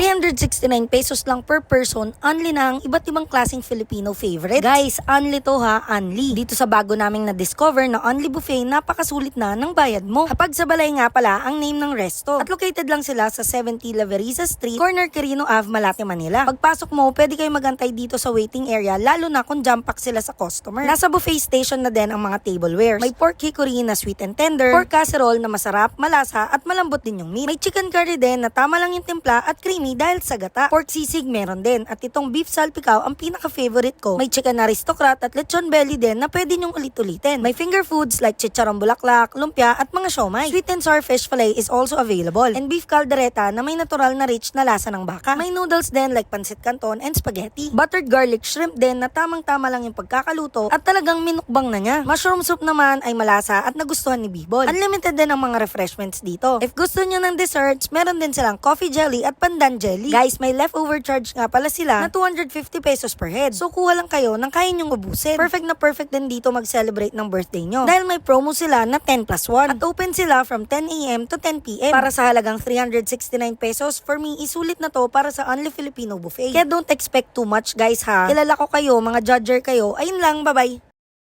369 pesos lang per person, only ng iba't ibang klaseng Filipino favorite. Guys, only to ha, only. Dito sa bago naming na-discover na only buffet, napakasulit na ng bayad mo. Hapag sa Balay nga pala ang name ng resto. At located lang sila sa 70 Laveriza Street, corner Quirino Ave, Malate, Manila. Pagpasok mo, pwede kayo magantay dito sa waiting area, lalo na kung jump pack sila sa customer. Nasa buffet station na din ang mga tablewares. May pork hickory na sweet and tender, pork casserole na masarap, malasa at malambot din yung meat. May chicken curry din na tama lang yung timpla at creamy dahil sa gata. Pork sisig meron din at itong beef salpicao ang pinaka-favorite ko. May chicken aristocrat at lechon belly din na pwede nyong ulit-ulitin. May finger foods like chicharon bulaklak, lumpia at mga siomai. Sweet and sour fish fillet is also available. And beef caldereta na may natural na rich na lasa ng baka. May noodles din like pancit canton and spaghetti. Buttered garlic shrimp din na tamang-tama lang yung pagkakaluto at talagang minukbang na niya. Mushroom soup naman ay malasa at nagustuhan ni Bibol. Unlimited din ang mga refreshments dito. If gusto niyo ng desserts, meron din silang coffee jelly at pandan jelly. Guys, may leftover charge nga pala sila na 250 pesos per head. So kuha lang kayo ng kaya nyong ubusin. Perfect na perfect din dito mag-celebrate ng birthday nyo. Dahil may promo sila na 10 plus 1. At open sila from 10 a.m. to 10 p.m. Para sa halagang 369 pesos, for me, isulit na to para sa Only Filipino Buffet. Kaya don't expect too much guys ha. Kilala ko kayo, mga judger kayo. Ayun lang, bye-bye.